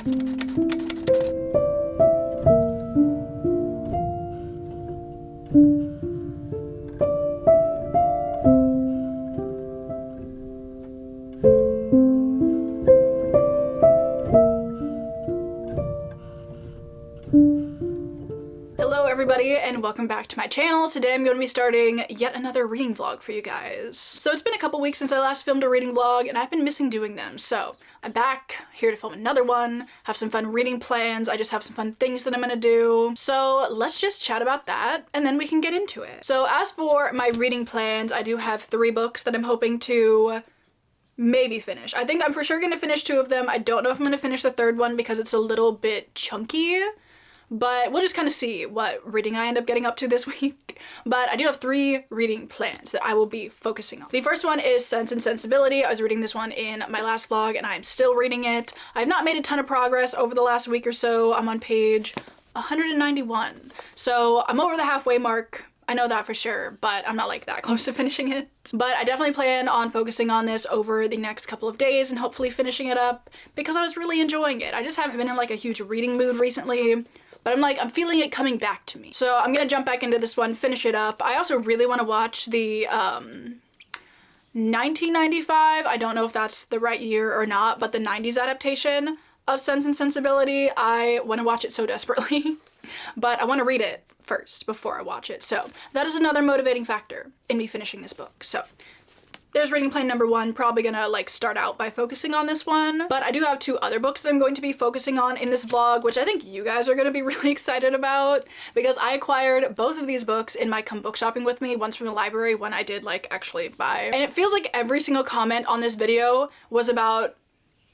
Hello everybody and welcome back to my channel. Today I'm going to be starting yet another reading vlog for you guys. So it's been a couple weeks since I last filmed a reading vlog and I've been missing doing them. So I'm back here to film another one, have some fun reading plans. I just have some fun things that I'm going to do. So let's just chat about that and then we can get into it. So as for my reading plans, I do have 3 books that I'm hoping to maybe finish. I think I'm for sure going to finish 2 of them. I don't know if I'm going to finish the 3rd one because it's a little bit chunky. But we'll just kind of see what reading I end up getting up to this week. But I do have 3 reading plans that I will be focusing on. The first one is Sense and Sensibility. I was reading this one in my last vlog and I'm still reading it. I have not made a ton of progress over the last week or so. I'm on page 191. So I'm over the halfway mark. I know that for sure, but I'm not like that close to finishing it. But I definitely plan on focusing on this over the next couple of days and hopefully finishing it up because I was really enjoying it. I just haven't been in like a huge reading mood recently. But I'm feeling it coming back to me. So I'm gonna jump back into this one, finish it up. I also really want to watch the 1995, I don't know if that's the right year or not, but the 90s adaptation of Sense and Sensibility. I want to watch it so desperately. But I want to read it first before I watch it. So that is another motivating factor in me finishing this book. So there's reading plan number 1, probably gonna like start out by focusing on this one. But I do have 2 other books that I'm going to be focusing on in this vlog, which I think you guys are gonna be really excited about because I acquired both of these books in my come book shopping with me, once from the library, one I did like actually buy. And it feels like every single comment on this video was about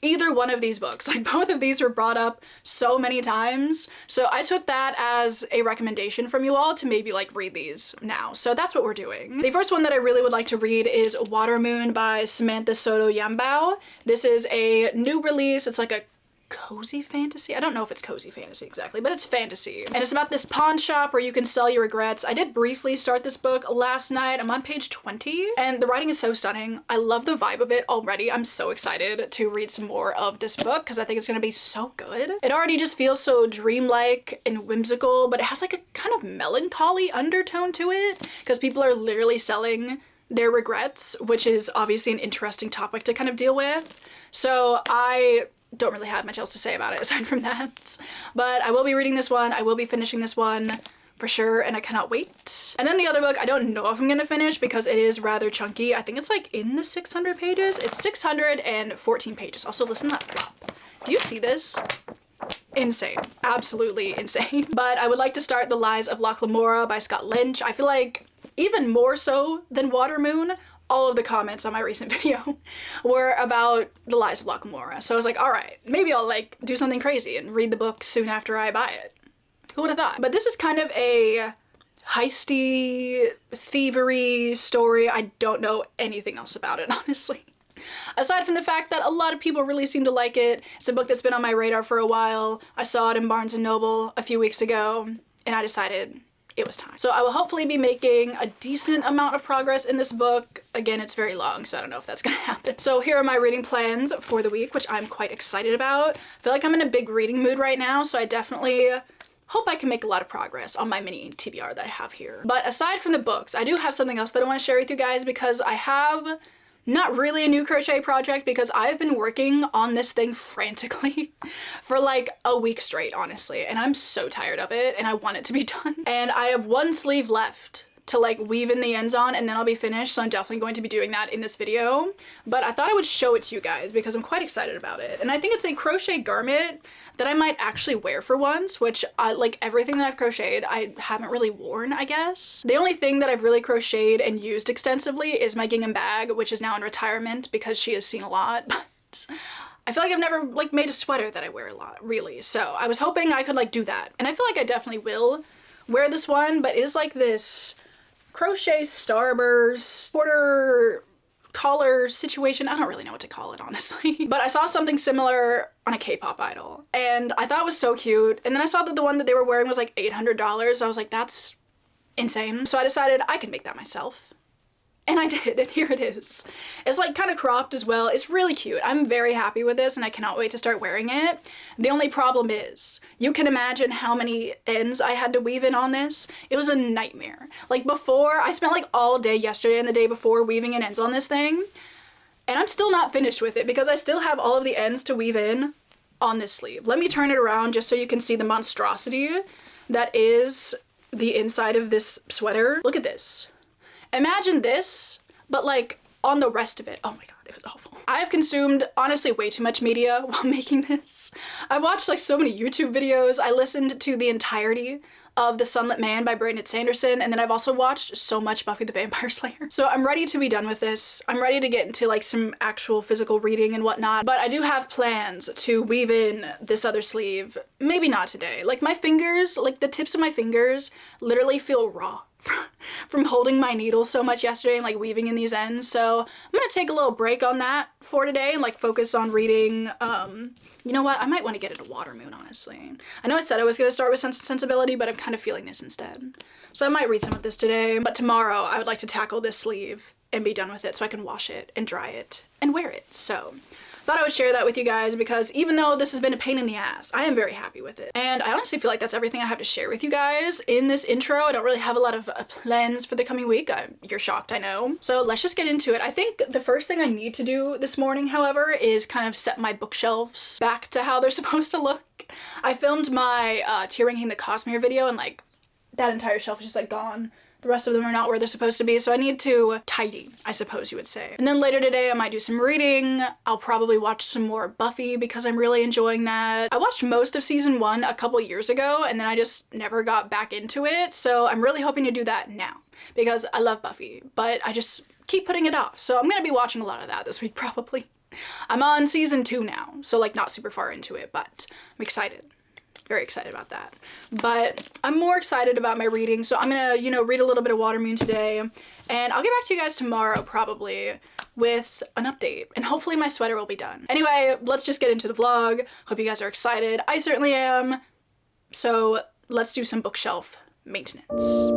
either one of these books. Like both of these were brought up so many times. So I took that as a recommendation from you all to maybe like read these now. So that's what we're doing. The first one that I really would like to read is Water Moon by Samantha Soto Yambao. This is a new release. It's like a cozy fantasy. I don't know if it's cozy fantasy exactly, but it's fantasy. And it's about this pawn shop where you can sell your regrets. I did briefly start this book last night. I'm on page 20 and the writing is so stunning. I love the vibe of it already. I'm so excited to read some more of this book because I think it's gonna be so good. It already just feels so dreamlike and whimsical, but it has like a kind of melancholy undertone to it because people are literally selling their regrets, which is obviously an interesting topic to kind of deal with. So I don't really have much else to say about it aside from that. But I will be reading this one. I will be finishing this one for sure and I cannot wait. And then the other book, I don't know if I'm gonna finish because it is rather chunky. I think it's like in the 600 pages. It's 614 pages. Also listen to that flop. Do you see this? Insane. Absolutely insane. But I would like to start The Lies of Locke Lamora by Scott Lynch. I feel like even more so than Water Moon, all of the comments on my recent video were about The Lies of Locke Lamora. So I was like, all right, maybe I'll like do something crazy and read the book soon after I buy it. Who would have thought? But this is kind of a heisty, thievery story. I don't know anything else about it, honestly. Aside from the fact that a lot of people really seem to like it. It's a book that's been on my radar for a while. I saw it in Barnes & Noble a few weeks ago and I decided it was time. So I will hopefully be making a decent amount of progress in this book. Again, it's very long, so I don't know if that's gonna happen. So here are my reading plans for the week, which I'm quite excited about. I feel like I'm in a big reading mood right now, so I definitely hope I can make a lot of progress on my mini TBR that I have here. But aside from the books, I do have something else that I want to share with you guys because I have not really a new crochet project because I've been working on this thing frantically for like a week straight, honestly, and I'm so tired of it and I want it to be done. And I have 1 sleeve left to like weave in the ends on and then I'll be finished, so I'm definitely going to be doing that in this video. But I thought I would show it to you guys because I'm quite excited about it. And I think it's a crochet garment that I might actually wear for once, which like everything that I've crocheted I haven't really worn, I guess. The only thing that I've really crocheted and used extensively is my gingham bag, which is now in retirement because she has seen a lot, but I feel like I've never like made a sweater that I wear a lot, really. So I was hoping I could like do that, and I feel like I definitely will wear this one, but it is like this crochet starburst quarter collar situation. I don't really know what to call it, honestly. But I saw something similar on a K-pop idol and I thought it was so cute. And then I saw that the one that they were wearing was like $800. I was like, that's insane. So I decided I could make that myself. And I did, and here it is. It's like kind of cropped as well. It's really cute. I'm very happy with this and I cannot wait to start wearing it. The only problem is, you can imagine how many ends I had to weave in on this. It was a nightmare. Like before, I spent like all day yesterday and the day before weaving in ends on this thing. And I'm still not finished with it because I still have all of the ends to weave in on this sleeve. Let me turn it around just so you can see the monstrosity that is the inside of this sweater. Look at this. Imagine this, but like on the rest of it. Oh my god, it was awful. I have consumed honestly way too much media while making this. I watched like so many YouTube videos. I listened to the entirety of The Sunlit Man by Brandon Sanderson, and then I've also watched so much Buffy the Vampire Slayer. So I'm ready to be done with this. I'm ready to get into like some actual physical reading and whatnot, but I do have plans to weave in this other sleeve. Maybe not today. Like my fingers, like the tips of my fingers literally feel raw from holding my needle so much yesterday and like weaving in these ends. So I'm gonna take a little break on that for today and like focus on reading. You know what? I might want to get into Water Moon, honestly. I know I said I was gonna start with Sense and Sensibility, but I'm kind of feeling this instead. So I might read some of this today, but tomorrow I would like to tackle this sleeve and be done with it so I can wash it and dry it and wear it. So thought I would share that with you guys because even though this has been a pain in the ass, I am very happy with it. And I honestly feel like that's everything I have to share with you guys in this intro. I don't really have a lot of plans for the coming week. You're shocked, I know. So let's just get into it. I think the first thing I need to do this morning, however, is kind of set my bookshelves back to how they're supposed to look. I filmed my Tear Ranking the Cosmere video and like that entire shelf is just like gone. The rest of them are not where they're supposed to be, so I need to tidy, I suppose you would say. And then later today I might do some reading. I'll probably watch some more Buffy because I'm really enjoying that. I watched most of season 1 a couple years ago and then I just never got back into it, so I'm really hoping to do that now because I love Buffy, but I just keep putting it off. So I'm gonna be watching a lot of that this week probably. I'm on season 2 now, so like not super far into it, but I'm excited. Very excited about that. But I'm more excited about my reading, so I'm gonna, you know, read a little bit of Water Moon today, and I'll get back to you guys tomorrow probably with an update, and hopefully my sweater will be done. Anyway, let's just get into the vlog. Hope you guys are excited. I certainly am. So let's do some bookshelf maintenance.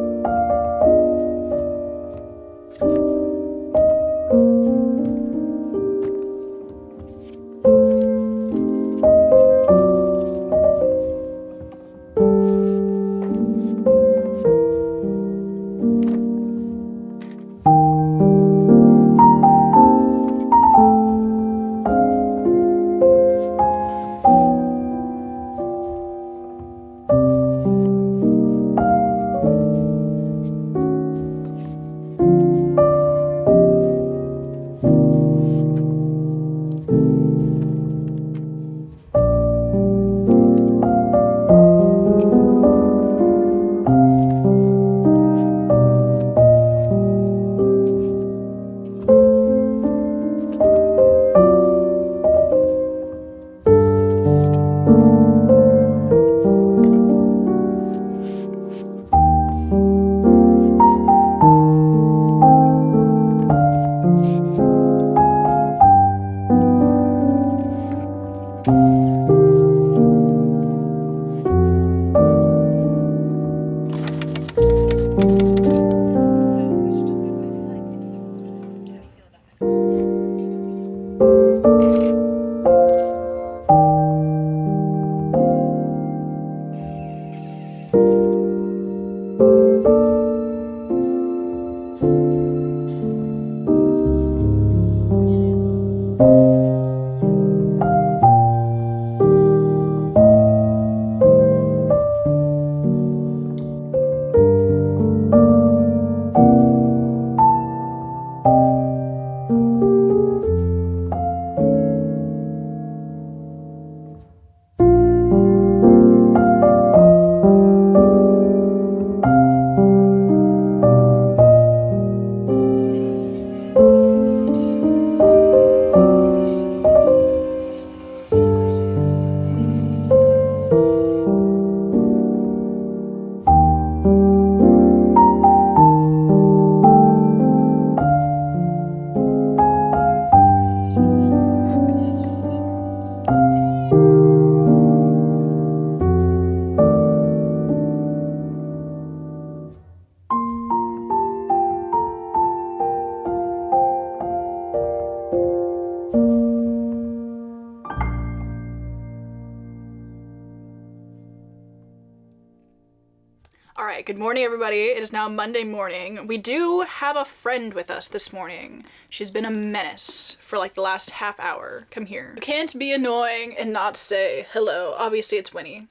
All right, good morning, everybody. It is now Monday morning. We do have a friend with us this morning. She's been a menace for like the last half hour. Come here. You can't be annoying and not say hello. Obviously, it's Winnie.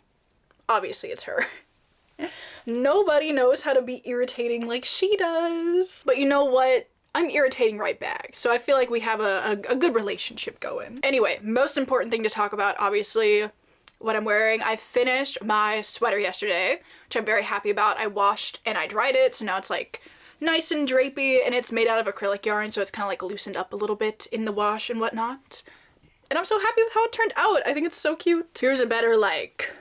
Obviously, it's her. Nobody knows how to be irritating like she does. But you know what? I'm irritating right back. So I feel like we have a good relationship going. Anyway, most important thing to talk about, obviously, what I'm wearing. I finished my sweater yesterday, which I'm very happy about. I washed and I dried it, so now it's like nice and drapey, and it's made out of acrylic yarn, so it's kind of like loosened up a little bit in the wash and whatnot. And I'm so happy with how it turned out. I think it's so cute. Here's a better like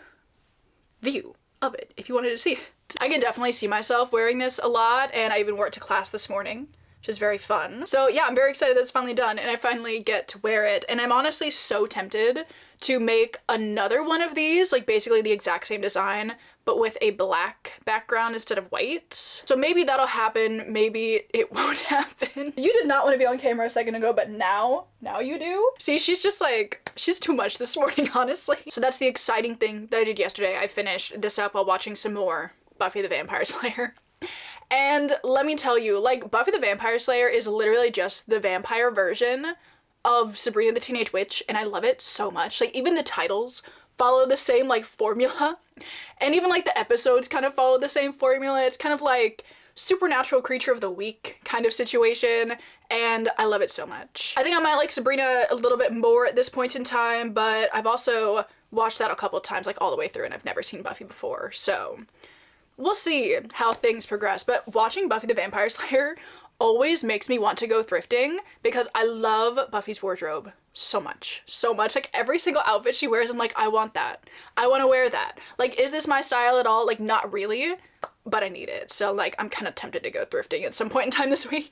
view of it if you wanted to see it. I can definitely see myself wearing this a lot, and I even wore it to class this morning, which is very fun. So yeah, I'm very excited that it's finally done and I finally get to wear it. And I'm honestly so tempted to make another one of these, like basically the exact same design, but with a black background instead of white. So maybe that'll happen, maybe it won't happen. You did not want to be on camera a second ago, but now you do? See, she's just like, she's too much this morning, honestly. So that's the exciting thing that I did yesterday. I finished this up while watching some more Buffy the Vampire Slayer. And let me tell you, like, Buffy the Vampire Slayer is literally just the vampire version of Sabrina the Teenage Witch, and I love it so much. Like, even the titles follow the same, like, formula, and even, like, the episodes kind of follow the same formula. It's kind of like supernatural creature of the week kind of situation, and I love it so much. I think I might like Sabrina a little bit more at this point in time, but I've also watched that a couple of times, like, all the way through, and I've never seen Buffy before, so we'll see how things progress. But watching Buffy the Vampire Slayer always makes me want to go thrifting because I love Buffy's wardrobe so much. So much. Like, every single outfit she wears, I'm like, I want that. I want to wear that. Like, is this my style at all? Like, not really, but I need it. So, like, I'm kind of tempted to go thrifting at some point in time this week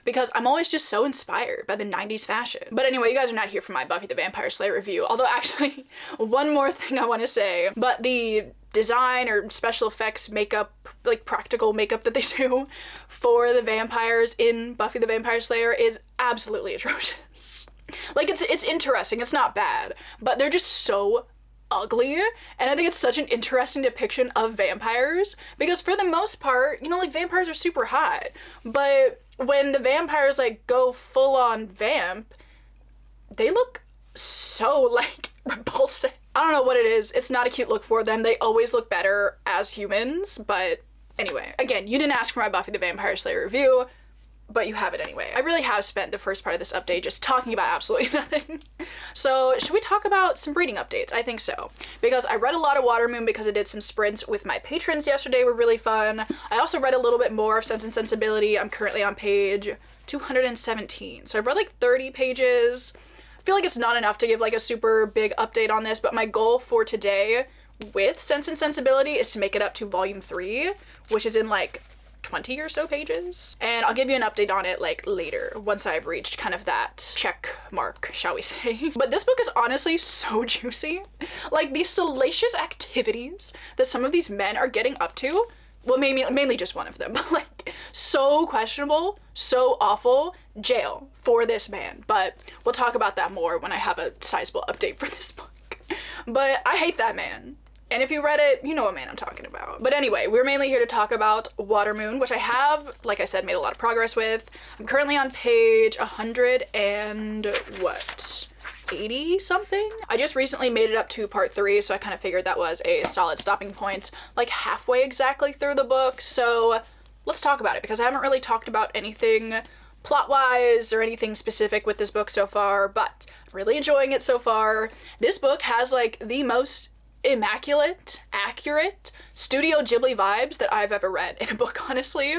because I'm always just so inspired by the 90s fashion. But anyway, you guys are not here for my Buffy the Vampire Slayer review. Although, actually, one more thing I want to say. But the design or special effects makeup, like practical makeup that they do for the vampires in Buffy the Vampire Slayer is absolutely atrocious. Like, it's interesting, it's not bad, but they're just so ugly, and I think it's such an interesting depiction of vampires because for the most part, you know, like, vampires are super hot, but when the vampires like go full on vamp, they look so like repulsive. I don't know what it is. It's not a cute look for them. They always look better as humans, but anyway. Again, you didn't ask for my Buffy the Vampire Slayer review, but you have it anyway. I really have spent the first part of this update just talking about absolutely nothing. So should we talk about some reading updates? I think so. Because I read a lot of Watermoon because I did some sprints with my patrons yesterday, were really fun. I also read a little bit more of Sense and Sensibility. I'm currently on page 217. So I've read like 30 pages. I feel like it's not enough to give like a super big update on this, but my goal for today with Sense and Sensibility is to make it up to volume 3, which is in like 20 or so pages. And I'll give you an update on it like later once I've reached kind of that check mark, shall we say. But this book is honestly so juicy. Like, these salacious activities that some of these men are getting up to, well, mainly just one of them, but like so questionable, so awful, jail for this man. But we'll talk about that more when I have a sizable update for this book. But I hate that man. And if you read it, you know what man I'm talking about. But anyway, we're mainly here to talk about Watermoon, which I have, like I said, made a lot of progress with. I'm currently on page 100 and what? 80 something? I just recently made it up to part 3, so I kind of figured that was a solid stopping point, like halfway exactly through the book. So let's talk about it because I haven't really talked about anything plot-wise or anything specific with this book so far, but I'm really enjoying it so far. This book has like the most immaculate, accurate Studio Ghibli vibes that I've ever read in a book, honestly.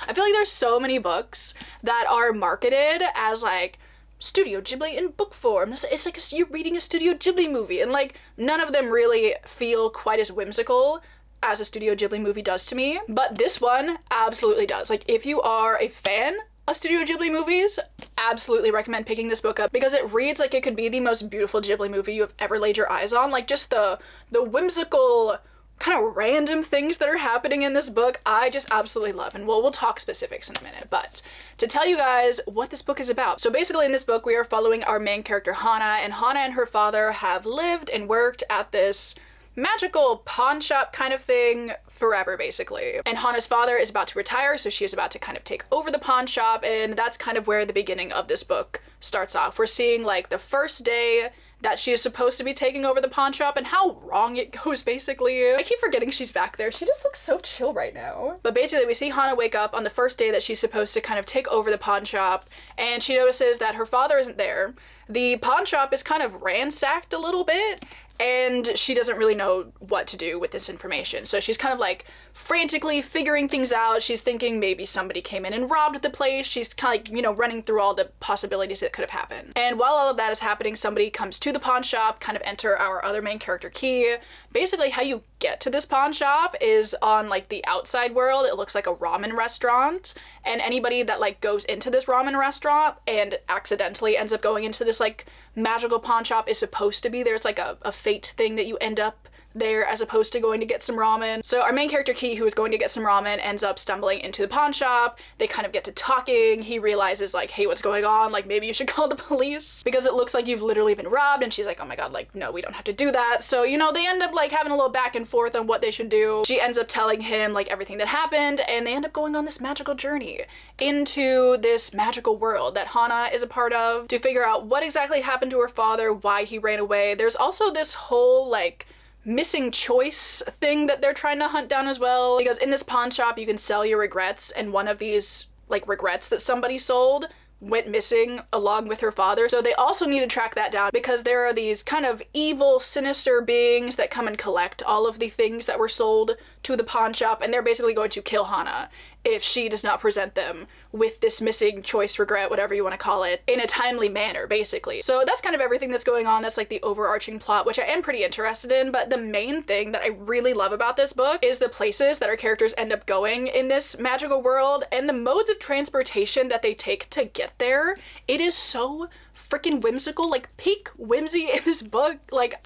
I feel like there's so many books that are marketed as like Studio Ghibli in book form. It's like you're reading a Studio Ghibli movie, and like none of them really feel quite as whimsical as a Studio Ghibli movie does to me, but this one absolutely does. Like, if you are a fan of Studio Ghibli movies, absolutely recommend picking this book up because it reads like it could be the most beautiful Ghibli movie you have ever laid your eyes on. Like, just the whimsical kind of random things that are happening in this book, I just absolutely love. And we'll talk specifics in a minute, but to tell you guys what this book is about. So basically in this book, we are following our main character, Hana, and Hana and her father have lived and worked at this magical pawn shop kind of thing forever, basically. And Hana's father is about to retire, so she is about to kind of take over the pawn shop, and that's kind of where the beginning of this book starts off. We're seeing like the first day that she is supposed to be taking over the pawn shop and how wrong it goes, basically. I keep forgetting she's back there. She just looks so chill right now. But basically, we see Hana wake up on the first day that she's supposed to kind of take over the pawn shop, and she notices that her father isn't there. The pawn shop is kind of ransacked a little bit, and she doesn't really know what to do with this information. So she's kind of like frantically figuring things out. She's thinking maybe somebody came in and robbed the place. She's kind of like, you know, running through all the possibilities that could have happened. And while all of that is happening, somebody comes to the pawn shop, kind of enter our other main character, Key. Basically, how you get to this pawn shop is on like the outside world. It looks like a ramen restaurant, and anybody that like goes into this ramen restaurant and accidentally ends up going into this like magical pawn shop is supposed to be there's like a fate thing that you end up there as opposed to going to get some ramen. So our main character Key, who is going to get some ramen, ends up stumbling into the pawn shop. They kind of get to talking. He realizes like, hey, what's going on? Like, maybe you should call the police because it looks like you've literally been robbed. And she's like, oh my god, like, no, we don't have to do that. So, you know, they end up like having a little back and forth on what they should do. She ends up telling him like everything that happened, and they end up going on this magical journey into this magical world that Hana is a part of to figure out what exactly happened to her father, why he ran away. There's also this whole like missing choice thing that they're trying to hunt down as well, because in this pawn shop you can sell your regrets, and one of these like regrets that somebody sold went missing along with her father. So they also need to track that down because there are these kind of evil, sinister beings that come and collect all of the things that were sold to the pawn shop, and they're basically going to kill Hana if she does not present them with this missing choice regret, whatever you want to call it, in a timely manner, basically. So that's kind of everything that's going on. That's like the overarching plot, which I am pretty interested in, but the main thing that I really love about this book is the places that our characters end up going in this magical world and the modes of transportation that they take to get there. It is so freaking whimsical, like peak whimsy in this book. Like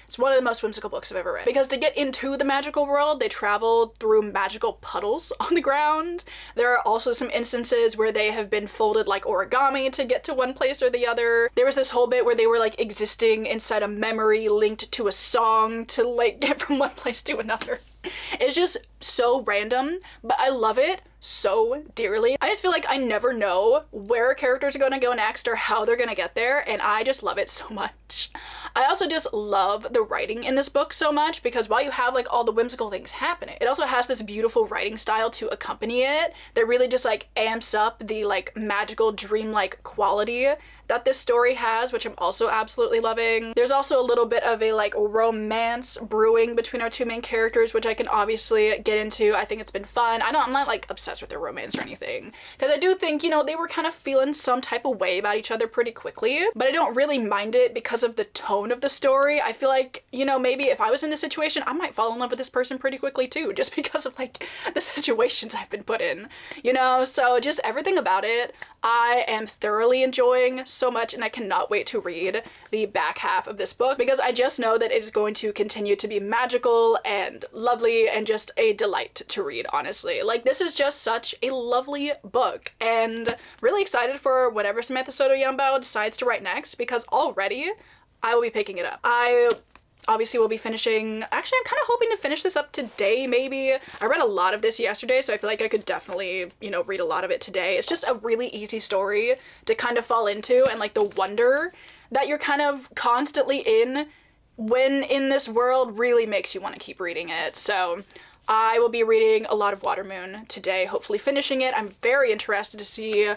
it's one of the most whimsical books I've ever read, because to get into the magical world, they travel through magical puddles on the ground. There are also some instances where they have been folded like origami to get to one place or the other. There was this whole bit where they were like existing inside a memory linked to a song to like get from one place to another. It's just so random, but I love it so dearly. I just feel like I never know where characters are gonna go next or how they're gonna get there, and I just love it so much. I also just love the writing in this book so much, because while you have like all the whimsical things happening, it also has this beautiful writing style to accompany it that really just like amps up the like magical dreamlike quality that this story has, which I'm also absolutely loving. There's also a little bit of a like romance brewing between our two main characters, which I can obviously get into. I think it's been fun. I'm not like obsessed with their romance or anything, because I do think, you know, they were kind of feeling some type of way about each other pretty quickly, but I don't really mind it because of the tone of the story. I feel like, you know, maybe if I was in this situation, I might fall in love with this person pretty quickly too, just because of like the situations I've been put in, you know? So just everything about it, I am thoroughly enjoying so much, and I cannot wait to read the back half of this book, because I just know that it is going to continue to be magical and lovely and just a delight to read, honestly. Like, this is just such a lovely book, and really excited for whatever Samantha Soto Yumbo decides to write next, because already I will be picking it up. I obviously we'll be finishing, actually I'm kind of hoping to finish this up today maybe. I read a lot of this yesterday, so I feel like I could definitely, you know, read a lot of it today. It's just a really easy story to kind of fall into, and like the wonder that you're kind of constantly in when in this world really makes you want to keep reading it. So I will be reading a lot of Watermoon today, hopefully finishing it. I'm very interested to see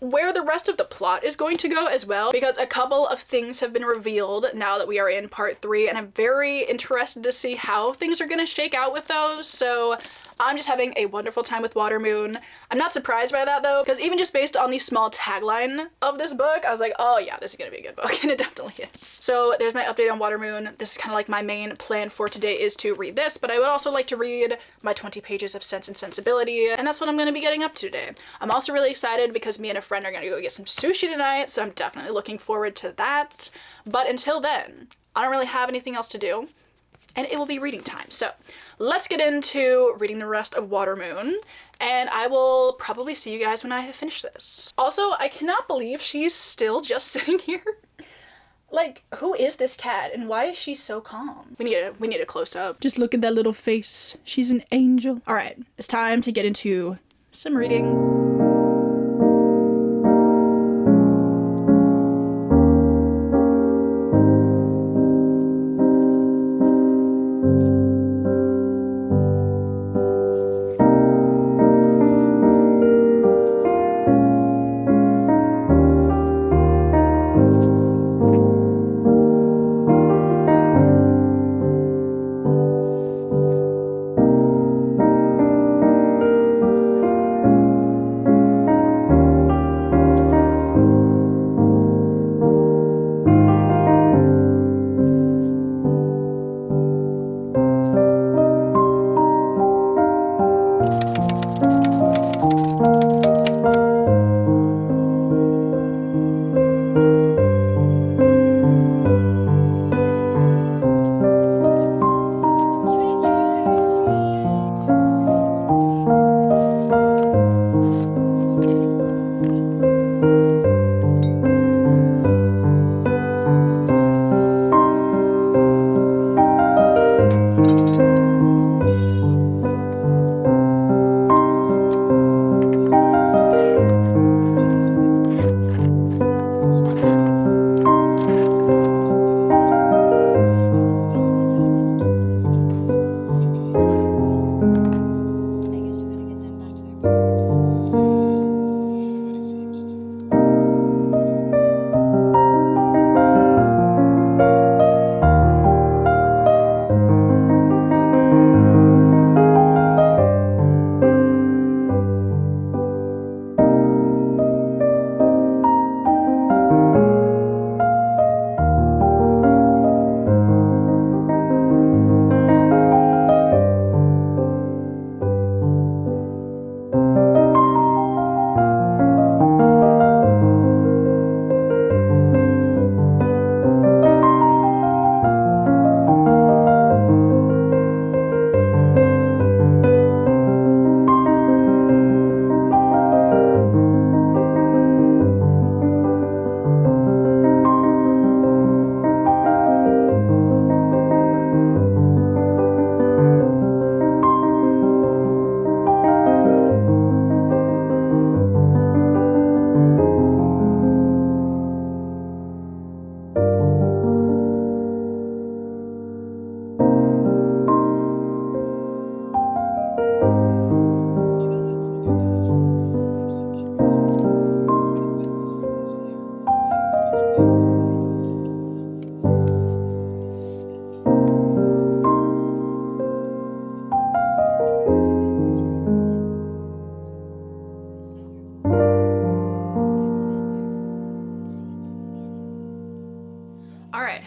where the rest of the plot is going to go as well, because a couple of things have been revealed now that we are in part 3, and I'm very interested to see how things are going to shake out with those. So I'm just having a wonderful time with Watermoon. I'm not surprised by that though, because even just based on the small tagline of this book, I was like, oh yeah, this is gonna be a good book, and it definitely is. So there's my update on Watermoon. This is kind of like my main plan for today, is to read this, but I would also like to read my 20 pages of Sense and Sensibility, and that's what I'm gonna be getting up to today. I'm also really excited because me and a friend are gonna go get some sushi tonight, so I'm definitely looking forward to that. But until then, I don't really have anything else to do, and it will be reading time. So let's get into reading the rest of Watermoon, and I will probably see you guys when I have finished this. Also, I cannot believe she's still just sitting here. Like, who is this cat and why is she so calm? We need a close up. Just look at that little face. She's an angel. All right, it's time to get into some reading.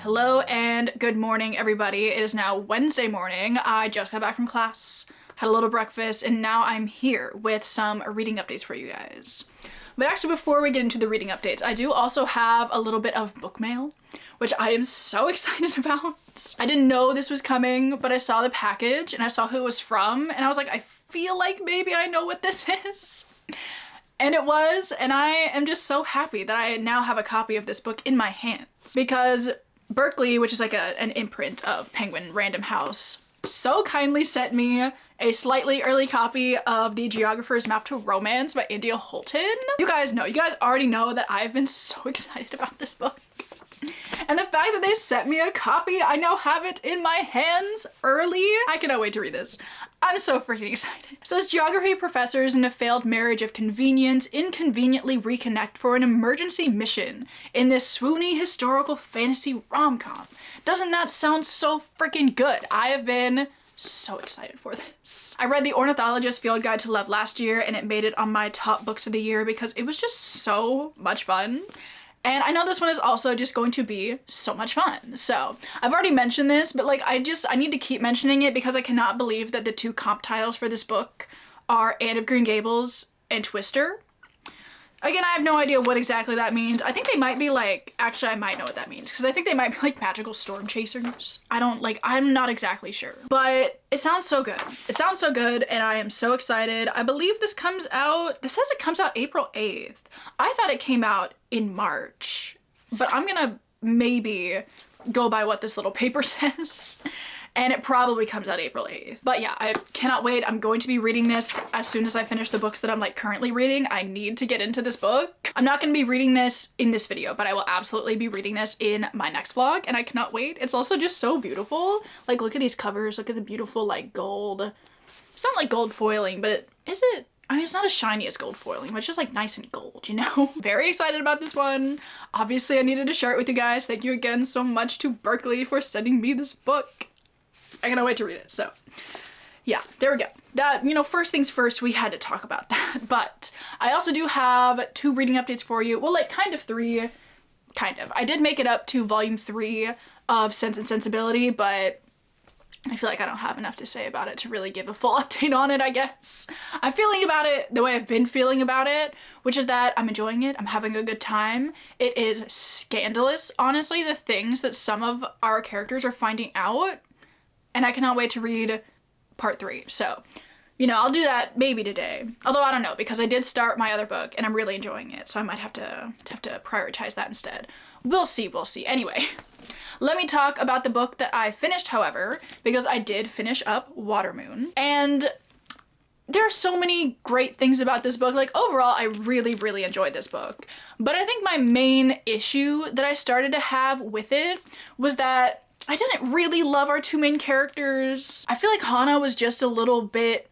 Hello and good morning, everybody. It is now Wednesday morning. I just got back from class, had a little breakfast, and now I'm here with some reading updates for you guys. But actually, before we get into the reading updates, I do also have a little bit of book mail, which I am so excited about. I didn't know this was coming, but I saw the package and I saw who it was from, and I was like, I feel like maybe I know what this is. And it was, and I am just so happy that I now have a copy of this book in my hands. Because Berkeley, which is like an imprint of Penguin Random House, so kindly sent me a slightly early copy of The Geographer's Map to Romance by India Holton. You guys already know that I've been so excited about this book. And the fact that they sent me a copy, I now have it in my hands early. I cannot wait to read this. I'm so freaking excited. It says geography professors in a failed marriage of convenience inconveniently reconnect for an emergency mission in this swoony historical fantasy rom-com. Doesn't that sound so freaking good? I have been so excited for this. I read The Ornithologist Field Guide to Love last year and it made it on my top books of the year because it was just so much fun. And I know this one is also just going to be so much fun. So I've already mentioned this, but like I need to keep mentioning it because I cannot believe that the two comp titles for this book are Anne of Green Gables and Twister. Again, I have no idea what exactly that means. I think they might be like, actually I might know what that means because I think they might be like magical storm chasers. I'm not exactly sure, but it sounds so good. It sounds so good and I am so excited. I believe this says it comes out April 8th. I thought it came out in March, but I'm gonna maybe go by what this little paper says. And it probably comes out April 8th. But yeah, I cannot wait. I'm going to be reading this as soon as I finish the books that I'm like currently reading. I need to get into this book. I'm not going to be reading this in this video, but I will absolutely be reading this in my next vlog, and I cannot wait. It's also just so beautiful. Like, look at these covers. Look at the beautiful like gold. It's not like gold foiling, but is it? I mean, it's not as shiny as gold foiling, but it's just like nice and gold, you know? Very excited about this one. Obviously, I needed to share it with you guys. Thank you again so much to Berkeley for sending me this book. I cannot wait to read it. So yeah, there we go. That, you know, first things first, we had to talk about that. But I also do have 2 reading updates for you. Well, like kind of 3, kind of. I did make it up to volume 3 of Sense and Sensibility, but I feel like I don't have enough to say about it to really give a full update on it, I guess. I'm feeling about it the way I've been feeling about it, which is that I'm enjoying it. I'm having a good time. It is scandalous, honestly, the things that some of our characters are finding out. And I cannot wait to read part 3. So, you know, I'll do that maybe today. Although I don't know, because I did start my other book and I'm really enjoying it. So I might have to prioritize that instead. We'll see, we'll see. Anyway, let me talk about the book that I finished, however, because I did finish up Watermoon. And there are so many great things about this book. Like, overall, I really, really enjoyed this book. But I think my main issue that I started to have with it was that I didn't really love our 2 main characters. I feel like Hana was just a little bit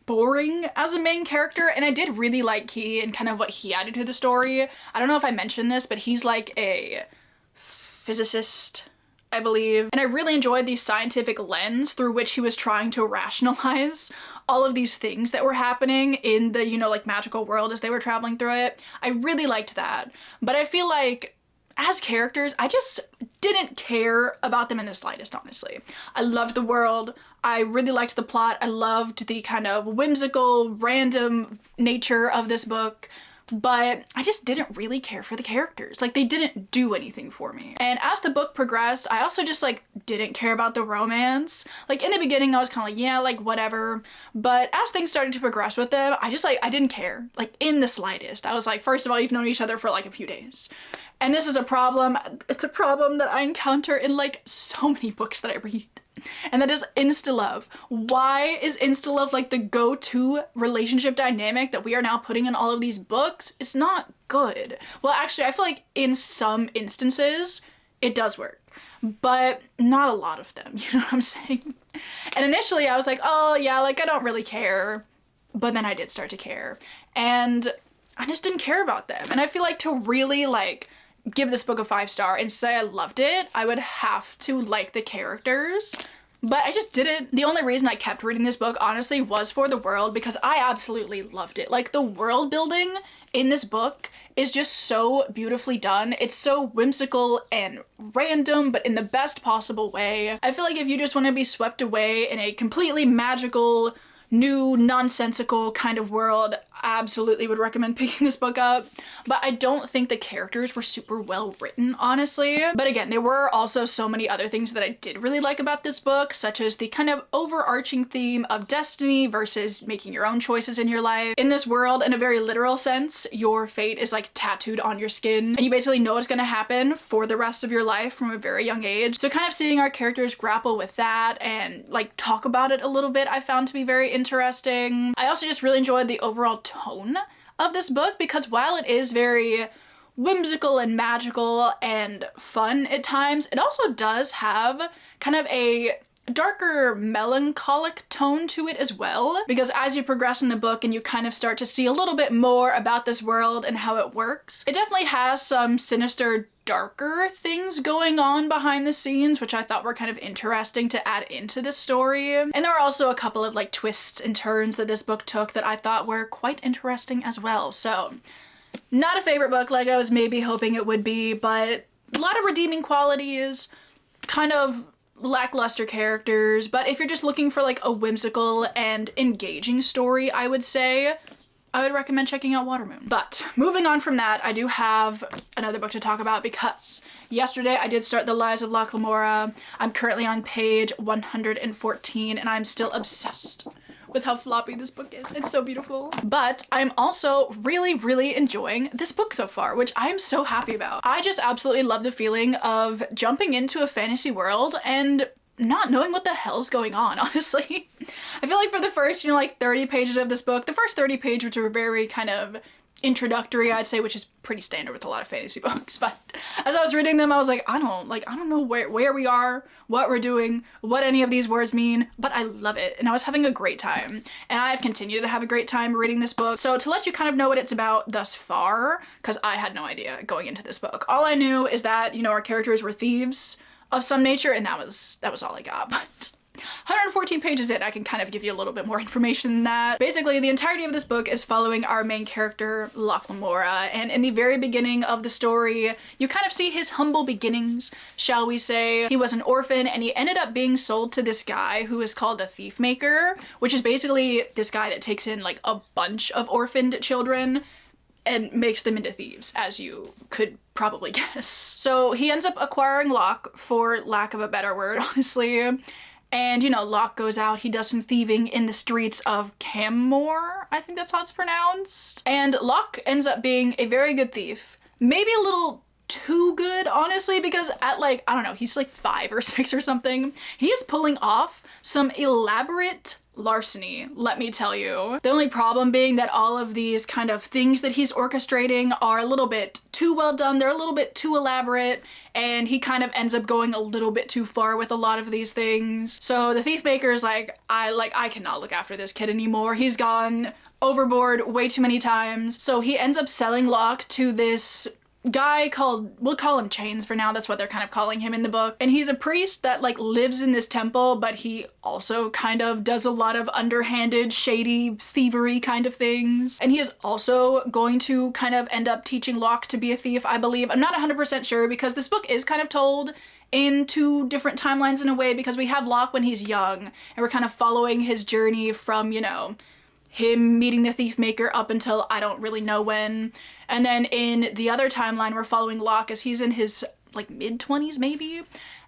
boring as a main character, and I did really like Key and kind of what he added to the story. I don't know if I mentioned this, but he's like a physicist, I believe. And I really enjoyed the scientific lens through which he was trying to rationalize all of these things that were happening in the, you know, like magical world as they were traveling through it. I really liked that. But I feel like as characters, I just didn't care about them in the slightest, honestly. I loved the world. I really liked the plot. I loved the kind of whimsical, random nature of this book. But I just didn't really care for the characters. Like, they didn't do anything for me. And as the book progressed, I also just like didn't care about the romance. Like, in the beginning, I was kind of like, yeah, like whatever. But as things started to progress with them, I didn't care, like in the slightest. I was like, first of all, you've known each other for like a few days. And this is a problem. It's a problem that I encounter in like so many books that I read. And that is insta-love. Why is insta-love like the go-to relationship dynamic that we are now putting in all of these books? It's not good. Well, actually, I feel like in some instances, it does work. But not a lot of them, you know what I'm saying? And initially, I was like, oh yeah, like I don't really care. But then I did start to care. And I just didn't care about them. And I feel like to really like give this book a 5-star and say I loved it, I would have to like the characters, but I just didn't. The only reason I kept reading this book, honestly, was for the world, because I absolutely loved it. Like, the world building in this book is just so beautifully done. It's so whimsical and random, but in the best possible way. I feel like if you just want to be swept away in a completely magical, new, nonsensical kind of world, I absolutely would recommend picking this book up. But I don't think the characters were super well written, honestly. But again, there were also so many other things that I did really like about this book, such as the kind of overarching theme of destiny versus making your own choices in your life. In this world, in a very literal sense, your fate is like tattooed on your skin, and you basically know what's gonna happen for the rest of your life from a very young age. So kind of seeing our characters grapple with that and like talk about it a little bit, I found to be very interesting. I also just really enjoyed the overall tone of this book, because while it is very whimsical and magical and fun at times, it also does have kind of a darker melancholic tone to it as well, because as you progress in the book and you kind of start to see a little bit more about this world and how it works, it definitely has some sinister, darker things going on behind the scenes, which I thought were kind of interesting to add into this story. And there were also a couple of like twists and turns that this book took that I thought were quite interesting as well. So not a favorite book like I was maybe hoping it would be, but a lot of redeeming qualities, kind of lackluster characters. But if you're just looking for like a whimsical and engaging story, I would say I would recommend checking out Watermoon. But moving on from that, I do have another book to talk about, because yesterday I did start The Lies of Lamora. I'm currently on page 114 and I'm still obsessed with with how floppy this book is. It's so beautiful. But I'm also really, really enjoying this book so far, which I'm so happy about. I just absolutely love the feeling of jumping into a fantasy world and not knowing what the hell's going on, honestly. I feel like for the first, you know, like 30 pages of this book, the first 30 pages were very kind of introductory, I'd say, which is pretty standard with a lot of fantasy books. But as I was reading them, I was like, I don't know where we are, what we're doing, what any of these words mean, but I love it. And I was having a great time. And I've continued to have a great time reading this book. So to let you kind of know what it's about thus far, because I had no idea going into this book. All I knew is that, you know, our characters were thieves of some nature, and that was all I got. But 114 pages in, I can kind of give you a little bit more information than that. Basically, the entirety of this book is following our main character, Locke Lamora, and in the very beginning of the story, you kind of see his humble beginnings, shall we say. He was an orphan, and he ended up being sold to this guy who is called a thief maker, which is basically this guy that takes in like a bunch of orphaned children and makes them into thieves, as you could probably guess. So he ends up acquiring Locke, for lack of a better word, honestly. And, you know, Locke goes out, he does some thieving in the streets of Camor, I think that's how it's pronounced. And Locke ends up being a very good thief. Maybe a little too good, honestly, because at like, I don't know, he's like 5 or 6 or something. He is pulling off some elaborate larceny, let me tell you. The only problem being that all of these kind of things that he's orchestrating are a little bit too well done, they're a little bit too elaborate, and he kind of ends up going a little bit too far with a lot of these things. So the thief maker is like, I cannot look after this kid anymore. He's gone overboard way too many times. So he ends up selling Locke to this guy called, we'll call him Chains for now, that's what they're kind of calling him in the book. And he's a priest that like lives in this temple, but he also kind of does a lot of underhanded, shady, thievery kind of things. And he is also going to kind of end up teaching Locke to be a thief, I believe. I'm not 100% sure because this book is kind of told in 2 different timelines in a way, because we have Locke when he's young and we're kind of following his journey from, you know, him meeting the thief maker up until I don't really know when. And then in the other timeline, we're following Locke as he's in his like mid-20s maybe,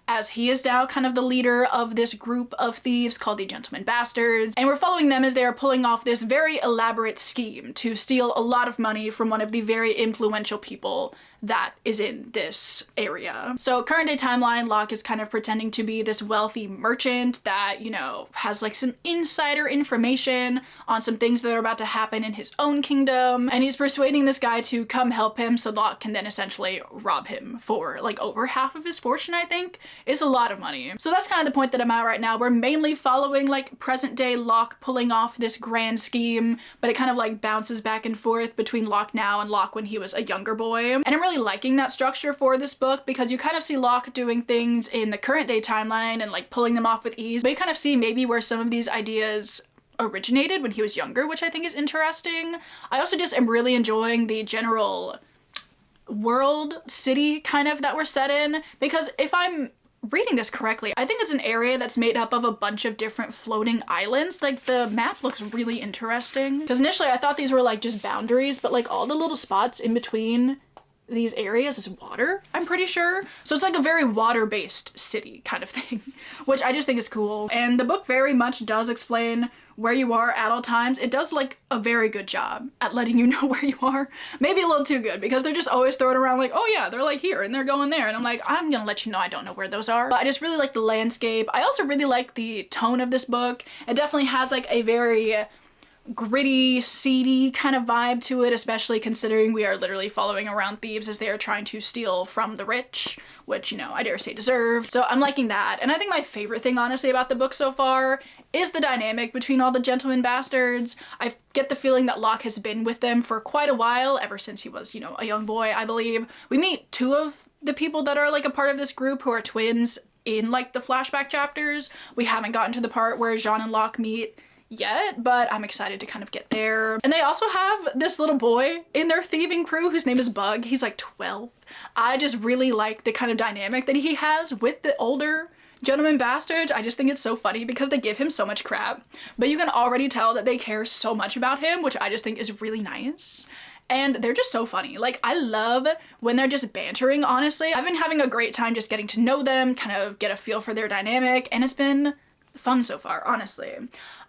as he is now kind of the leader of this group of thieves called the Gentlemen Bastards. And we're following them as they are pulling off this very elaborate scheme to steal a lot of money from one of the very influential people that is in this area. So current day timeline, Locke is kind of pretending to be this wealthy merchant that, you know, has like some insider information on some things that are about to happen in his own kingdom. And he's persuading this guy to come help him so Locke can then essentially rob him for like over half of his fortune, I think. It's a lot of money. So that's kind of the point that I'm at right now. We're mainly following like present day Locke pulling off this grand scheme, but it kind of like bounces back and forth between Locke now and Locke when he was a younger boy. And I'm really liking that structure for this book because you kind of see Locke doing things in the current day timeline and like pulling them off with ease, but you kind of see maybe where some of these ideas originated when he was younger, which I think is interesting. I also just am really enjoying the general world, city kind of that we're set in, because if I'm reading this correctly, I think it's an area that's made up of a bunch of different floating islands. Like the map looks really interesting because initially I thought these were like just boundaries, but like all the little spots in between these areas is water, I'm pretty sure. So it's like a very water-based city kind of thing, which I just think is cool. And the book very much does explain where you are at all times. It does like a very good job at letting you know where you are. Maybe a little too good because they're just always throwing around like, oh yeah, they're like here and they're going there. And I'm like, I'm gonna let you know I don't know where those are. But I just really like the landscape. I also really like the tone of this book. It definitely has like a very gritty, seedy kind of vibe to it, especially considering we are literally following around thieves as they are trying to steal from the rich, which, you know, I dare say deserved. So I'm liking that. And I think my favorite thing, honestly, about the book so far is the dynamic between all the Gentlemen Bastards. I get the feeling that Locke has been with them for quite a while, ever since he was, you know, a young boy, I believe. We meet 2 of the people that are like a part of this group who are twins in like the flashback chapters. We haven't gotten to the part where Jean and Locke meet yet, but I'm excited to kind of get there. And they also have this little boy in their thieving crew whose name is Bug. He's like 12. I just really like the kind of dynamic that he has with the older Gentlemen Bastards. I just think it's so funny because they give him so much crap, but you can already tell that they care so much about him, which I just think is really nice. And they're just so funny. Like, I love when they're just bantering, honestly. I've been having a great time just getting to know them, kind of get a feel for their dynamic, and it's been fun so far, honestly.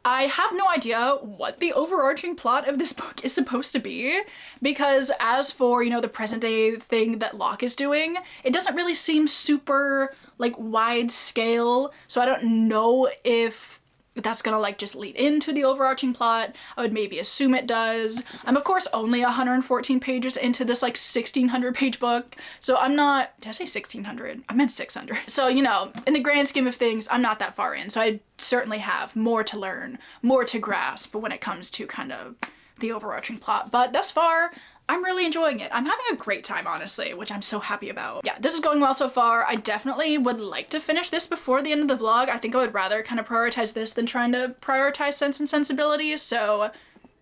I have no idea what the overarching plot of this book is supposed to be, because as for, you know, the present day thing that Locke is doing, it doesn't really seem super, like, wide scale, so I don't know if that's gonna, like, just lead into the overarching plot. I would maybe assume it does. I'm, of course, only 114 pages into this, like, 1,600 page book, so I'm not— did I say 1,600? I meant 600. So, you know, in the grand scheme of things, I'm not that far in, so I certainly have more to learn, more to grasp when it comes to kind of the overarching plot. But thus far, I'm really enjoying it. I'm having a great time, honestly, which I'm so happy about. Yeah, this is going well so far. I definitely would like to finish this before the end of the vlog. I think I would rather kind of prioritize this than trying to prioritize Sense and Sensibility, so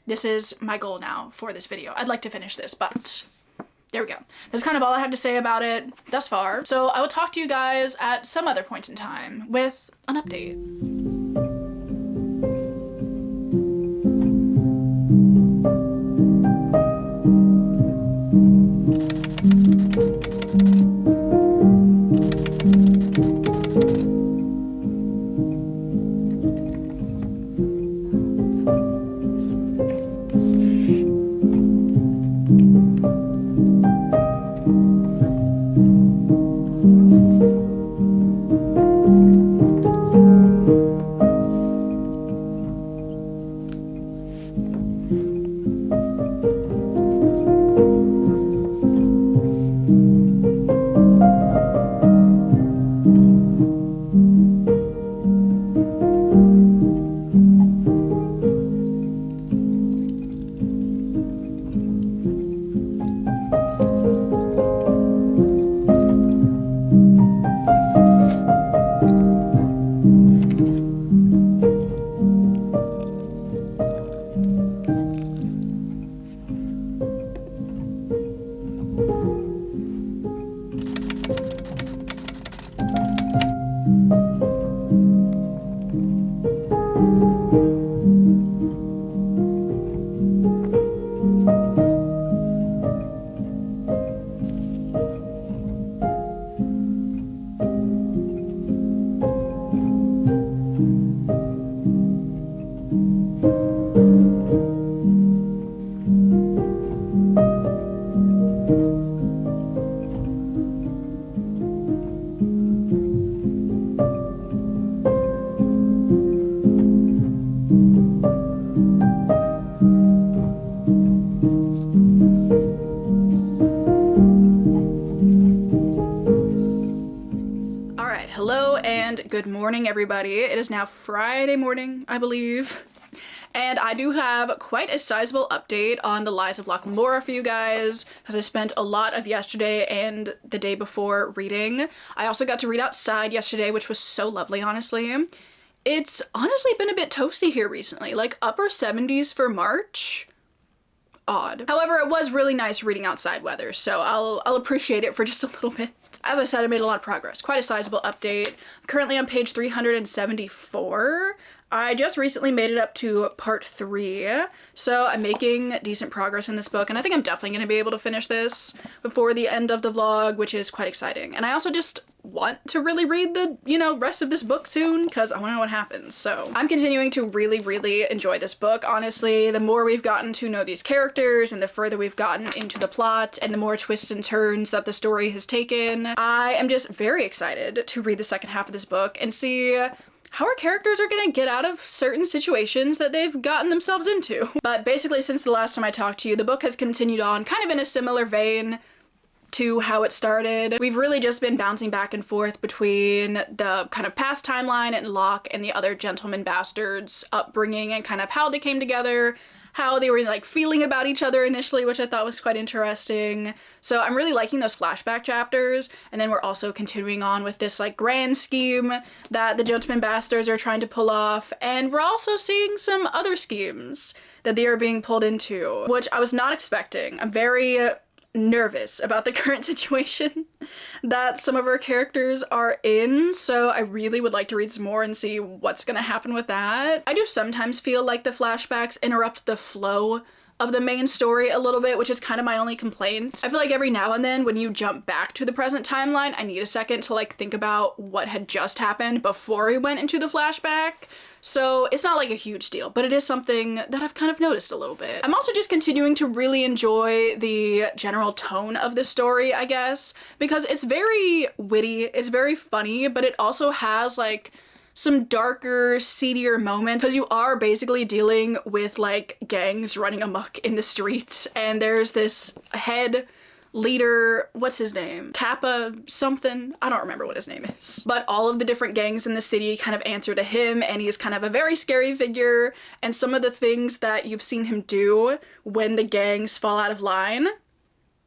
this is my goal now for this video. I'd like to finish this, but there we go. That's kind of all I have to say about it thus far. So I will talk to you guys at some other point in time with an update. Good morning, everybody. It is now Friday morning, I believe. And I do have quite a sizable update on the Lies of Locke Lamora for you guys, because I spent a lot of yesterday and the day before reading. I also got to read outside yesterday, which was so lovely, honestly. It's honestly been a bit toasty here recently, like upper 70s for March. Odd. However, it was really nice reading outside weather, so I'll appreciate it for just a little bit. As I said, I made a lot of progress. Quite a sizable update. I'm currently on page 374. I just recently made it up to part 3, so I'm making decent progress in this book, and I think I'm definitely going to be able to finish this before the end of the vlog, which is quite exciting. And I also just want to really read the, rest of this book soon, because I want to know what happens. So I'm continuing to really enjoy this book, honestly. The more we've gotten to know these characters, and the further we've gotten into the plot, and the more twists and turns that the story has taken, I am just very excited to read the second half of this book and see how our characters are gonna get out of certain situations that they've gotten themselves into. But basically, since the last time I talked to you, the book has continued on kind of in a similar vein to how it started. We've really just been bouncing back and forth between the kind of past timeline and Locke and the other gentleman bastards' upbringing and kind of how they came together, how they were like feeling about each other initially, which I thought was quite interesting. So I'm really liking those flashback chapters, and then we're also continuing on with this like grand scheme that the gentleman bastards are trying to pull off, and we're also seeing some other schemes that they are being pulled into, which I was not expecting. I'm very nervous about the current situation that some of our characters are in, so I really would like to read some more and see what's gonna happen with that. I do sometimes feel like the flashbacks interrupt the flow of the main story a little bit, which is kind of my only complaint. I feel like every now and then when you jump back to the present timeline, I need a second to like think about what had just happened before we went into the flashback. So it's not like a huge deal, but it is something that I've kind of noticed a little bit. I'm also just continuing to really enjoy the general tone of the story, I guess, because it's very witty, it's very funny, but it also has like some darker, seedier moments, because you are basically dealing with like gangs running amok in the streets, and there's this head leader, what's his name? Kappa something? I don't remember what his name is. But all of the different gangs in the city kind of answer to him, and he's kind of a very scary figure, and some of the things that you've seen him do when the gangs fall out of line,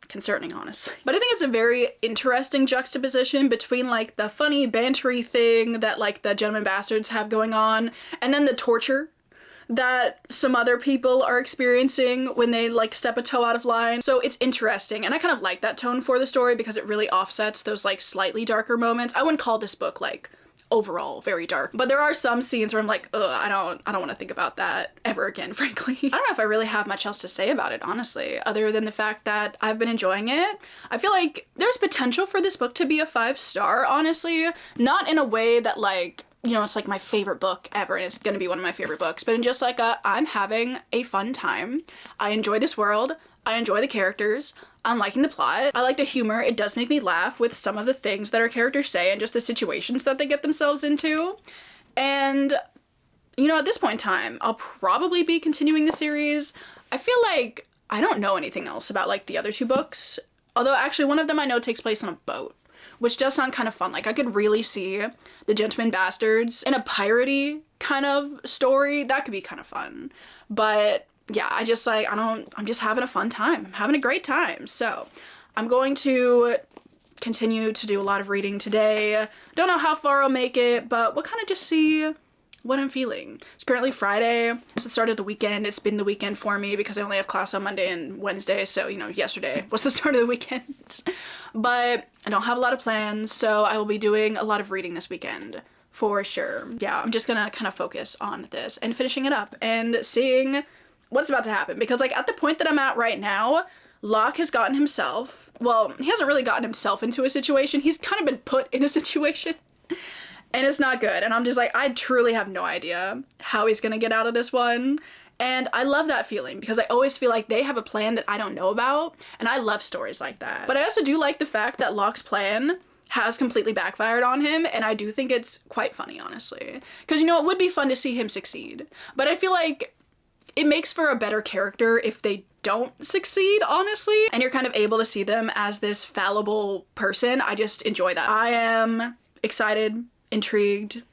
concerning, honestly. But I think it's a very interesting juxtaposition between like the funny bantery thing that like the Gentlemen Bastards have going on, and then the torture that some other people are experiencing when they like step a toe out of line. So it's interesting, and I kind of like that tone for the story because it really offsets those like slightly darker moments. I wouldn't call this book like overall very dark, but there are some scenes where I'm like, ugh, I don't want to think about that ever again, frankly. I don't know if I really have much else to say about it, honestly, other than the fact that I've been enjoying it. I feel like there's potential for this book to be a 5-star, honestly, not in a way that like, you know, it's like my favorite book ever and it's gonna be one of my favorite books, but in just like I'm having a fun time. I enjoy this world. I enjoy the characters. I'm liking the plot. I like the humor. It does make me laugh with some of the things that our characters say and just the situations that they get themselves into. And, you know, at this point in time, I'll probably be continuing the series. I feel like I don't know anything else about like the other 2 books. Although actually one of them I know takes place on a boat, which does sound kind of fun. Like I could really see the Gentlemen Bastards in a piratey kind of story. That could be kind of fun. But yeah, I'm just having a fun time. I'm having a great time. So I'm going to continue to do a lot of reading today. Don't know how far I'll make it, but we'll kind of just see what I'm feeling. It's currently Friday. It's the start of the weekend. It's been the weekend for me because I only have class on Monday and Wednesday. So, you know, yesterday was the start of the weekend. But I don't have a lot of plans, so I will be doing a lot of reading this weekend for sure. Yeah, I'm just gonna kind of focus on this and finishing it up and seeing what's about to happen, because like at the point that I'm at right now, Locke has gotten himself, well, he hasn't really gotten himself into a situation, he's kind of been put in a situation, and it's not good, and I'm just like, I truly have no idea how he's gonna get out of this one, and I love that feeling, because I always feel like they have a plan that I don't know about, and I love stories like that. But I also do like the fact that Locke's plan has completely backfired on him, and I do think it's quite funny, honestly, because, you know, it would be fun to see him succeed, but I feel like it makes for a better character if they don't succeed, honestly, and you're kind of able to see them as this fallible person. I just enjoy that. I am excited, intrigued,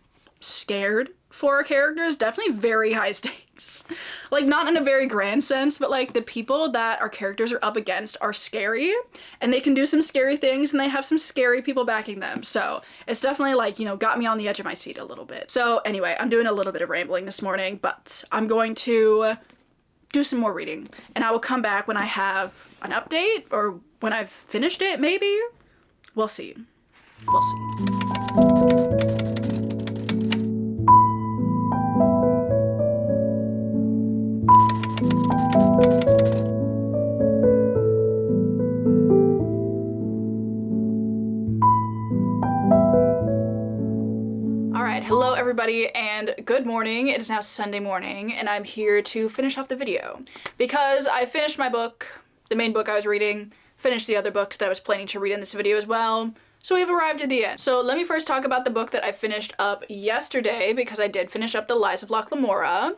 scared for our characters. Definitely very high stakes. Like, not in a very grand sense, but like the people that our characters are up against are scary, and they can do some scary things, and they have some scary people backing them. So it's definitely like, you know, got me on the edge of my seat a little bit. So anyway, I'm doing a little bit of rambling this morning, but I'm going to do some more reading, and I will come back when I have an update, or when I've finished it, maybe. We'll see. We'll see. Hello everybody and good morning. It is now Sunday morning and I'm here to finish off the video because I finished my book, the main book I was reading, finished the other books that I was planning to read in this video as well. So we've arrived at the end. So let me first talk about the book that I finished up yesterday, because I did finish up The Lies of Locke Lamora.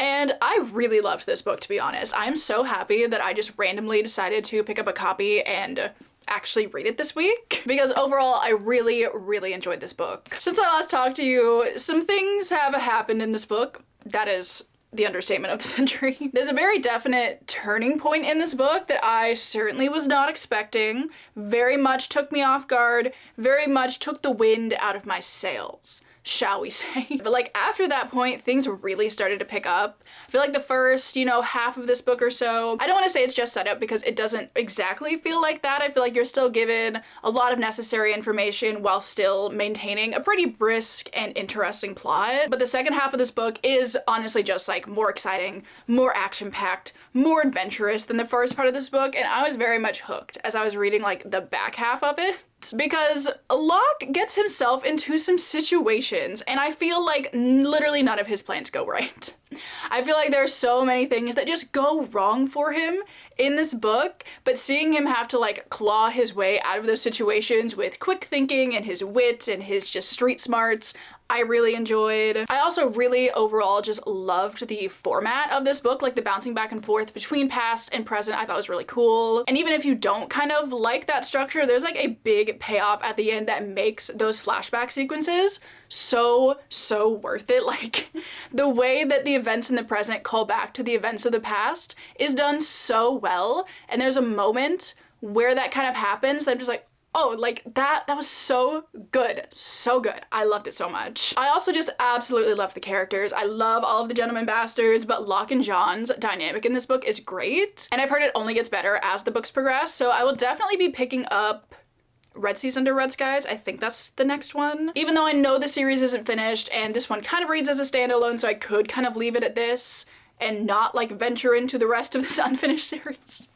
And I really loved this book, to be honest. I'm so happy that I just randomly decided to pick up a copy and actually read it this week, because overall I really enjoyed this book. Since I last talked to you, some things have happened in this book. That is the understatement of the century. There's a very definite turning point in this book that I certainly was not expecting. Very much took me off guard, very much took the wind out of my sails. shall we say. But like after that point, things really started to pick up. I feel like the first, you know, half of this book or so, I don't want to say it's just set up because it doesn't exactly feel like that. I feel like you're still given a lot of necessary information while still maintaining a pretty brisk and interesting plot. But the second half of this book is honestly just like more exciting, more action-packed, more adventurous than the first part of this book, and I was very much hooked as I was reading like the back half of it. Because Locke gets himself into some situations, and I feel like literally none of his plans go right. I feel like there are so many things that just go wrong for him in this book, but seeing him have to like claw his way out of those situations with quick thinking and his wit and his just street smarts, I really enjoyed. I also really overall just loved the format of this book, like the bouncing back and forth between past and present I thought was really cool. And even if you don't kind of like that structure, there's like a big payoff at the end that makes those flashback sequences so worth it. Like the way that the events in the present call back to the events of the past is done so well, and there's a moment where that kind of happens that I'm just like, oh, like that was so good. So good. I loved it so much. I also just absolutely love the characters. I love all of the gentlemen bastards, but Locke and John's dynamic in this book is great. And I've heard it only gets better as the books progress, so I will definitely be picking up Red Seas Under Red Skies. I think that's the next one. Even though I know the series isn't finished, and this one kind of reads as a standalone, so I could kind of leave it at this and not like venture into the rest of this unfinished series.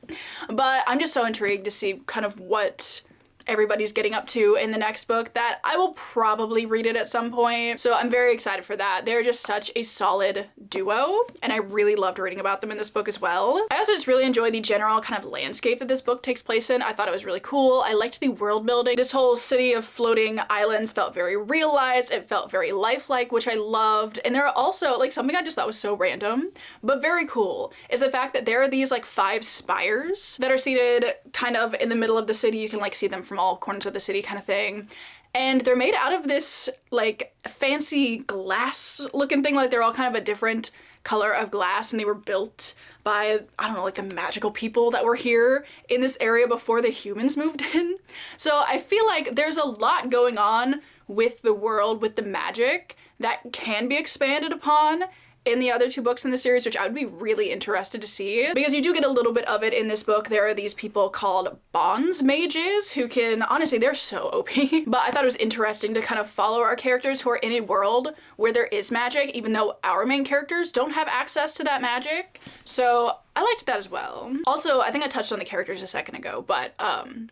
But I'm just so intrigued to see kind of what everybody's getting up to in the next book that I will probably read it at some point. So I'm very excited for that. They're just such a solid duo, and I really loved reading about them in this book as well. I also just really enjoyed the general kind of landscape that this book takes place in. I thought it was really cool. I liked the world building. This whole city of floating islands felt very realized. It felt very lifelike, which I loved. And there are also like something I just thought was so random, but very cool, is the fact that there are these like 5 spires that are seated kind of in the middle of the city. You can like see them from all corners of the city kind of thing. And they're made out of this like fancy glass looking thing, like they're all kind of a different color of glass, and they were built by, I don't know, like the magical people that were here in this area before the humans moved in. So I feel like there's a lot going on with the world, with the magic that can be expanded upon in the other 2 books in the series, which I would be really interested to see, because you do get a little bit of it in this book. There are these people called bonds mages who can, honestly, they're so OP. But I thought it was interesting to kind of follow our characters who are in a world where there is magic, even though our main characters don't have access to that magic. So I liked that as well. Also, I think I touched on the characters a second ago, but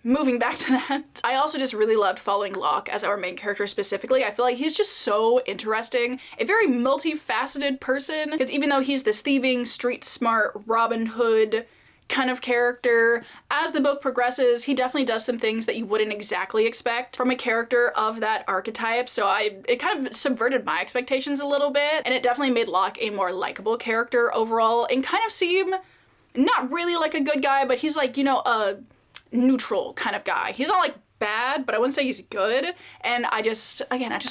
moving back to that, I also just really loved following Locke as our main character specifically. I feel like he's just so interesting, a very multifaceted person, because even though he's this thieving, street smart Robin Hood kind of character, as the book progresses, he definitely does some things that you wouldn't exactly expect from a character of that archetype. So it kind of subverted my expectations a little bit, and it definitely made Locke a more likable character overall, and kind of seem not really like a good guy, but he's like, you know, a neutral kind of guy. He's not like bad, but I wouldn't say he's good. And I just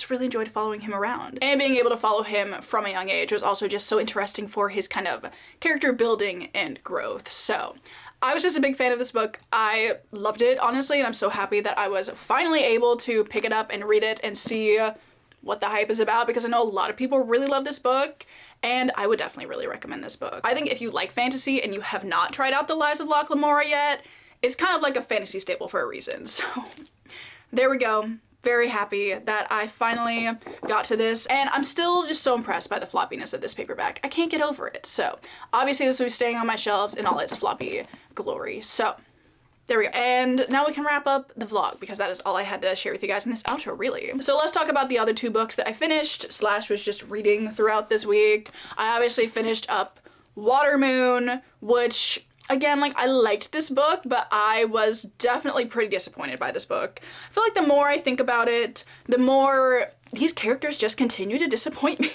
really enjoyed following him around. And being able to follow him from a young age was also just so interesting for his kind of character building and growth. So I was just a big fan of this book. I loved it, honestly, and I'm so happy that I was finally able to pick it up and read it and see what the hype is about, because I know a lot of people really love this book, and I would definitely really recommend this book. I think if you like fantasy and you have not tried out The Lies of Locke Lamora yet, it's kind of like a fantasy staple for a reason. So there we go. Very happy that I finally got to this, and I'm still just so impressed by the floppiness of this paperback. I can't get over it. So obviously this will be staying on my shelves in all its floppy glory. So there we go. And now we can wrap up the vlog, because that is all I had to share with you guys in this outro, really. So let's talk about the other 2 books that I finished / was just reading throughout this week. I obviously finished up Watermoon, which, again, like, I liked this book, but I was definitely pretty disappointed by this book. I feel like the more I think about it, the more these characters just continue to disappoint me.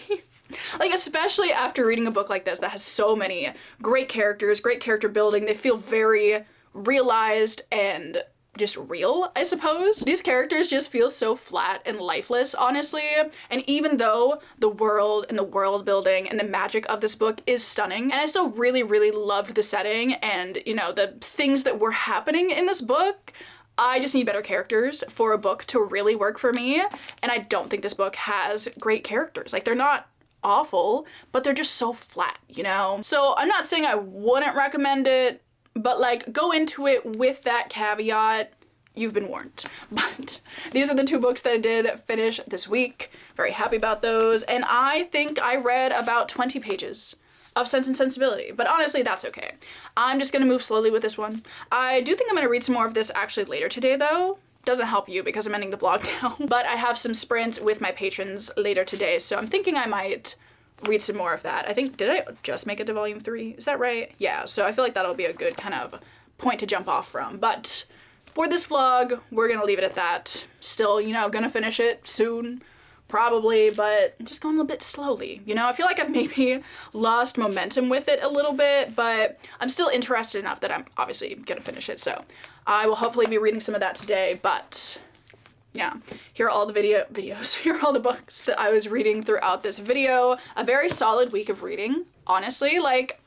Like, especially after reading a book like this that has so many great characters, great character building. They feel very realized and just real, I suppose. These characters just feel so flat and lifeless, honestly. And even though the world and the world building and the magic of this book is stunning, and I still really loved the setting and, you know, the things that were happening in this book, I just need better characters for a book to really work for me, and I don't think this book has great characters. Like, they're not awful, but they're just so flat, you know? So I'm not saying I wouldn't recommend it, but like, go into it with that caveat. You've been warned. But these are the 2 books that I did finish this week. Very happy about those. And I think I read about 20 pages of Sense and Sensibility, but honestly, that's okay. I'm just gonna move slowly with this one. I do think I'm gonna read some more of this actually later today though. Doesn't help you because I'm ending the vlog now. But I have some sprints with my patrons later today, so I'm thinking I might read some more of that. I think, did I just make it to volume 3? Is that right? Yeah, so I feel like that'll be a good kind of point to jump off from. But for this vlog, we're gonna leave it at that. Still, you know, gonna finish it soon, probably, but just going a little bit slowly. You know, I feel like I've maybe lost momentum with it a little bit, but I'm still interested enough that I'm obviously gonna finish it. So I will hopefully be reading some of that today, but yeah, here are all the videos, here are all the books that I was reading throughout this video. A very solid week of reading, honestly. Like,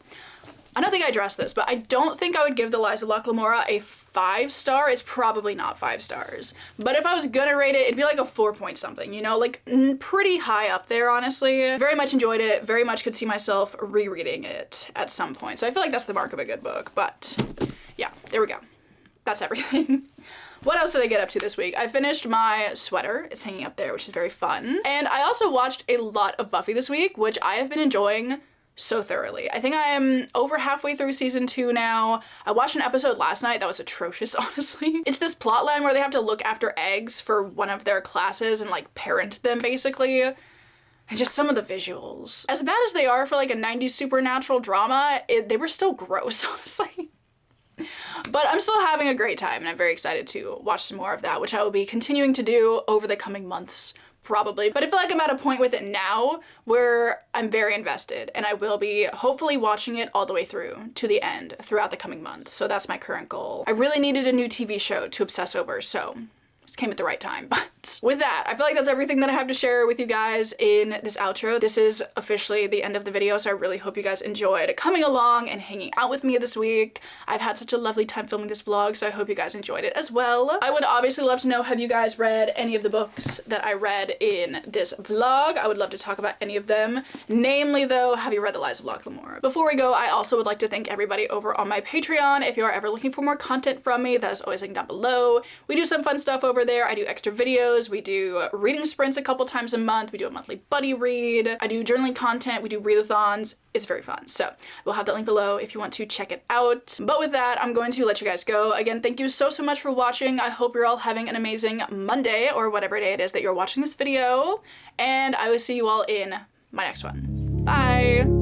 I don't think I addressed this, but I don't think I would give the Lies of Locke Lamora a 5-star. It's probably not 5 stars. But if I was gonna rate it, it'd be like a 4 point something, you know, like pretty high up there, honestly. Very much enjoyed it, very much could see myself rereading it at some point. So I feel like that's the mark of a good book, but yeah, there we go. That's everything. What else did I get up to this week? I finished my sweater. It's hanging up there, which is very fun. And I also watched a lot of Buffy this week, which I have been enjoying so thoroughly. I think I am over halfway through season 2 now. I watched an episode last night that was atrocious, honestly. It's this plot line where they have to look after eggs for one of their classes and like parent them basically. And just some of the visuals. As bad as they are for like a 90s supernatural drama, they were still gross, honestly. But I'm still having a great time and I'm very excited to watch some more of that, which I will be continuing to do over the coming months. Probably, but I feel like I'm at a point with it now where I'm very invested and I will be hopefully watching it all the way through to the end throughout the coming months. So that's my current goal. I really needed a new TV show to obsess over, so this came at the right time. But with that, I feel like that's everything that I have to share with you guys in this outro. This is officially the end of the video, so I really hope you guys enjoyed coming along and hanging out with me this week. I've had such a lovely time filming this vlog, so I hope you guys enjoyed it as well. I would obviously love to know, have you guys read any of the books that I read in this vlog? I would love to talk about any of them. Namely though, have you read The Lies of Locke Lamora? Before we go, I also would like to thank everybody over on my Patreon. If you are ever looking for more content from me, that is always linked down below. We do some fun stuff over there. I do extra videos, we do reading sprints a couple times a month, we do a monthly buddy read, I do journaling content, we do readathons. It's very fun. So we'll have that link below if you want to check it out. But with that, I'm going to let you guys go. Again, thank you so much for watching. I hope you're all having an amazing Monday or whatever day it is that you're watching this video. And I will see you all in my next one. Bye!